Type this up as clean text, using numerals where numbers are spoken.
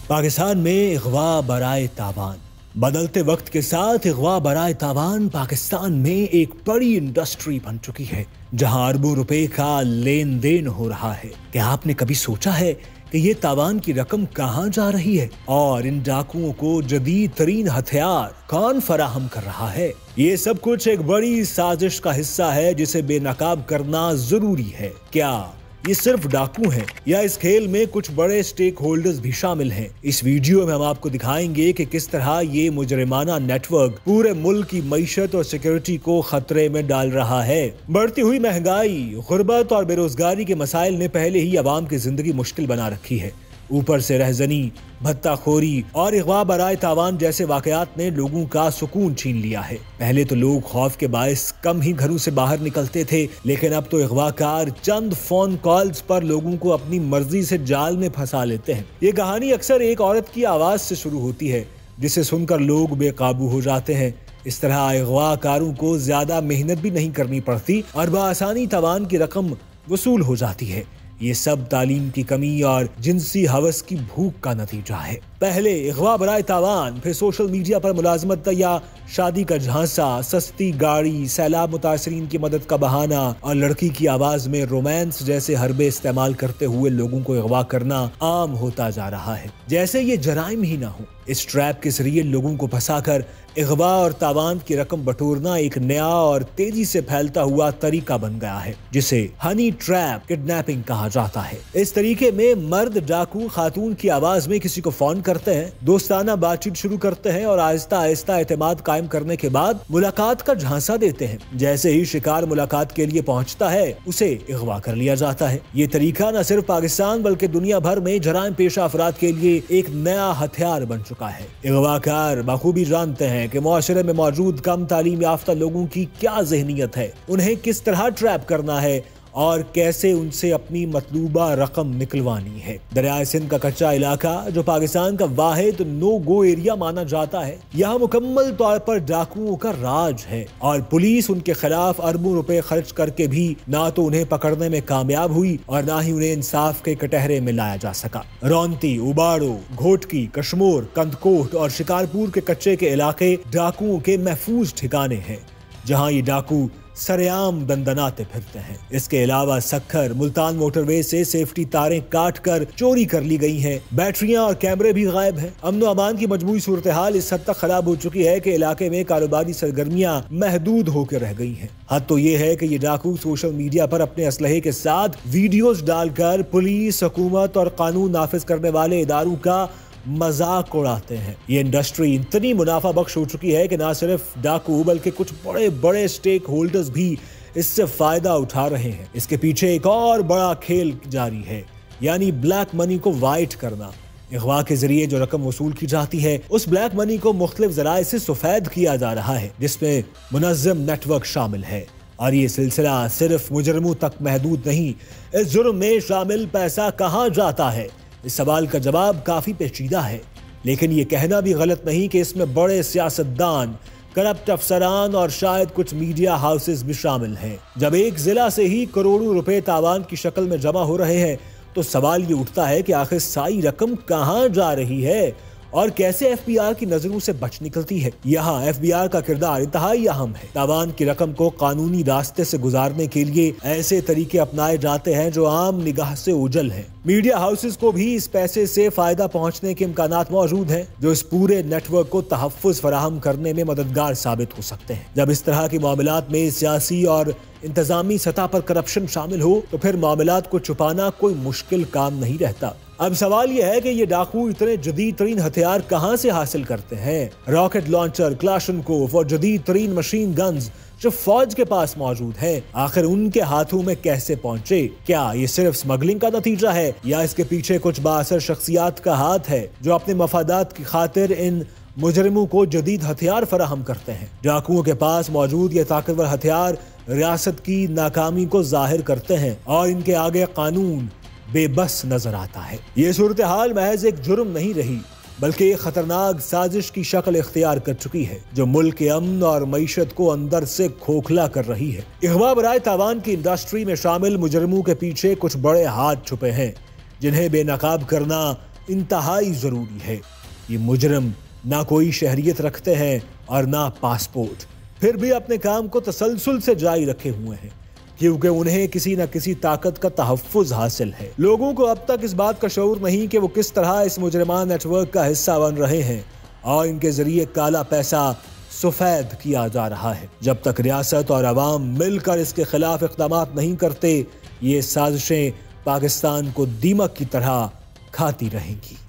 पाकिस्तान में अगवा बराए तावान। बदलते वक्त के साथ अगवा बराए तावान पाकिस्तान में एक बड़ी इंडस्ट्री बन चुकी है, जहां अरबों रुपए का लेन देन हो रहा है। क्या आपने कभी सोचा है कि ये तावान की रकम कहां जा रही है और इन डाकुओं को जदीद तरीन हथियार कौन फराहम कर रहा है? ये सब कुछ एक बड़ी साजिश का हिस्सा है जिसे बेनकाब करना जरूरी है। क्या ये सिर्फ डाकू हैं या इस खेल में कुछ बड़े स्टेक होल्डर्स भी शामिल हैं? इस वीडियो में हम आपको दिखाएंगे कि किस तरह ये मुजरिमाना नेटवर्क पूरे मुल्क की मईशत और सिक्योरिटी को खतरे में डाल रहा है। बढ़ती हुई महंगाई, गुर्बत और बेरोजगारी के मसाइल ने पहले ही अवाम की जिंदगी मुश्किल बना रखी है। ऊपर से रहजनी, भत्ताखोरी और अगवा बराए तावान जैसे वाकयात ने लोगों का सुकून छीन लिया है। पहले तो लोग खौफ के बायस कम ही घरों से बाहर निकलते थे, लेकिन अब तो अगवाकार चंद फोन कॉल्स पर लोगों को अपनी मर्जी से जाल में फंसा लेते हैं। ये कहानी अक्सर एक औरत की आवाज से शुरू होती है, जिसे सुनकर लोग बेकाबू हो जाते हैं। इस तरह अगवाकारों को ज्यादा मेहनत भी नहीं करनी पड़ती और बआसानी तावान की रकम वसूल हो जाती है। ये सब तालीम की कमी और जिनसी हवस की भूख का नतीजा है। पहले अगवा बराए तावान, फिर सोशल मीडिया पर मुलाजमत या शादी का झांसा, सस्ती गाड़ी, सैलाब मुतासरीन की मदद का बहाना और लड़की की आवाज में रोमांस जैसे हरबे इस्तेमाल करते हुए लोगों को अगवा करना आम होता जा रहा है, जैसे ये जराइम ही ना हो। इस ट्रैप के जरिए लोगों को फंसाकर अगवा और तावान की रकम बटोरना एक नया और तेजी से फैलता हुआ तरीका बन गया है, जिसे हनी ट्रैप किडनैपिंग कहा जाता है। इस तरीके में मर्द डाकू खातून की आवाज में किसी को फोन करते हैं, दोस्ताना बातचीत शुरू करते हैं और आहिस्ता आहिस्ता एतमाद कायम करने के बाद मुलाकात का झांसा देते हैं। जैसे ही शिकार मुलाकात के लिए पहुंचता है, उसे अगवा कर लिया जाता है। ये तरीका न सिर्फ पाकिस्तान बल्कि दुनिया भर में जराइम पेशा अफराद के लिए एक नया हथियार बन चुका है। अगवाकार बखूबी जानते हैं कि मुआशरे में मौजूद कम तालीम याफ्ता लोगों की क्या ज़हनियत है, उन्हें किस तरह ट्रैप करना है और कैसे उनसे अपनी मतलूबा रकम निकलवानी है। दरियाए सिंध का कच्चा इलाका, जो पाकिस्तान का वाहिद नो गो एरिया माना जाता है, यहाँ मुकम्मल तौर पर डाकुओं का राज है और पुलिस उनके खिलाफ अरबों रुपए खर्च करके भी ना तो उन्हें पकड़ने में कामयाब हुई और ना ही उन्हें इंसाफ के कटहरे में लाया जा सका। रौंती, उबाड़ो, घोटकी, कश्मोर, कंदकोट और शिकारपुर के कच्चे के इलाके डाकुओं के महफूज ठिकाने हैं, जहाँ ये डाकू सरेआम दंदनाते फिरते हैं। इसके अलावा सक्खर, मुल्तान मोटरवे से सेफ्टी तारें काट कर चोरी कर ली गई हैं। बैटरियां और कैमरे भी गायब हैं। अमन व अमान की मजमूई सूरत हाल इस हद तक खराब हो चुकी है कि इलाके में कारोबारी सरगर्मियां महदूद होकर रह गई हैं। हद तो ये है कि ये डाकू सोशल मीडिया पर अपने असलहे के साथ वीडियोस डालकर पुलिस, हुकूमत और कानून नाफिज करने वाले इदारों का मजाक उड़ाते हैं। ये इंडस्ट्री इतनी मुनाफा बख्श हो चुकी है कि ना सिर्फ डाकू बल्कि कुछ बड़े बड़े स्टेक होल्डर्स भी इससे फायदा उठा रहे हैं। इसके पीछे एक और बड़ा खेल जारी है, यानी ब्लैक मनी को वाइट करना। अगवा के जरिए जो रकम वसूल की जाती है, उस ब्लैक मनी को मुख्तलिफ जराए से सफेद किया जा रहा है, जिसमें मुनज़्ज़म नेटवर्क शामिल है। और ये सिलसिला सिर्फ मुजरमों तक महदूद नहीं। इस जुर्म में शामिल पैसा कहाँ जाता है, इस सवाल का जवाब काफी पेचीदा है, लेकिन ये कहना भी गलत नहीं कि इसमें बड़े सियासतदान, करप्ट अफसरान और शायद कुछ मीडिया हाउसेस भी शामिल हैं। जब एक जिला से ही करोड़ों रुपए तावान की शक्ल में जमा हो रहे हैं, तो सवाल ये उठता है कि आखिर सारी रकम कहाँ जा रही है और कैसे एफबीआर की नजरों से बच निकलती है। यहाँ एफबीआर का किरदार इंतहाई अहम है। तावान की रकम को कानूनी रास्ते से गुजारने के लिए ऐसे तरीके अपनाए जाते हैं जो आम निगाह से ओझल हैं। मीडिया हाउसेस को भी इस पैसे से फायदा पहुंचने के इम्कानात मौजूद हैं, जो इस पूरे नेटवर्क को तहफ्फुज फराहम करने में मददगार साबित हो सकते हैं। जब इस तरह के मामलात में सियासी और इंतजामी सतह पर करप्शन शामिल हो, तो फिर मामलात को छुपाना कोई मुश्किल काम नहीं रहता। अब सवाल यह है कि ये डाकू इतने जदीद तरीन हथियार कहां से हासिल करते हैं? रॉकेट लॉन्चर, क्लाशनकोव और जदीद तरीन मशीन गन्स जो फौज के पास मौजूद हैं, आखिर उनके हाथों में कैसे पहुंचे? क्या ये सिर्फ स्मगलिंग का नतीजा है या इसके पीछे कुछ बाअसर शख्सियात का हाथ है जो अपने मफादात की खातिर इन मुजरिमों को जदीद हथियार फराहम करते हैं? डाकुओं के पास मौजूद ये ताकतवर हथियार रियासत की नाकामी को जाहिर करते हैं और इनके आगे कानून बेबस नजर आता है। ये सूरत हाल महज एक जुर्म नहीं रही, बल्कि एक खतरनाक साजिश की शक्ल इख्तियार कर चुकी है, जो मुल्क के अमन और मईशत को अंदर से खोखला कर रही है। अगवा बराए तावान की इंडस्ट्री में शामिल मुजरिमों के पीछे कुछ बड़े हाथ छुपे हैं, जिन्हें बेनकाब करना इंतहाई जरूरी है। ये मुजरिम ना कोई शहरियत रखते हैं और ना पासपोर्ट, फिर भी अपने काम को तसलसल से जारी रखे हुए हैं क्योंकि उन्हें किसी न किसी ताकत का तहफ्फुज हासिल है। लोगों को अब तक इस बात का शऊर नहीं कि वो किस तरह इस मुजरिमान नेटवर्क का हिस्सा बन रहे हैं और इनके जरिए काला पैसा सफेद किया जा रहा है। जब तक रियासत और अवाम मिलकर इसके खिलाफ इक़दाम नहीं करते, ये साजिशें पाकिस्तान को दीमक की तरह खाती रहेंगी।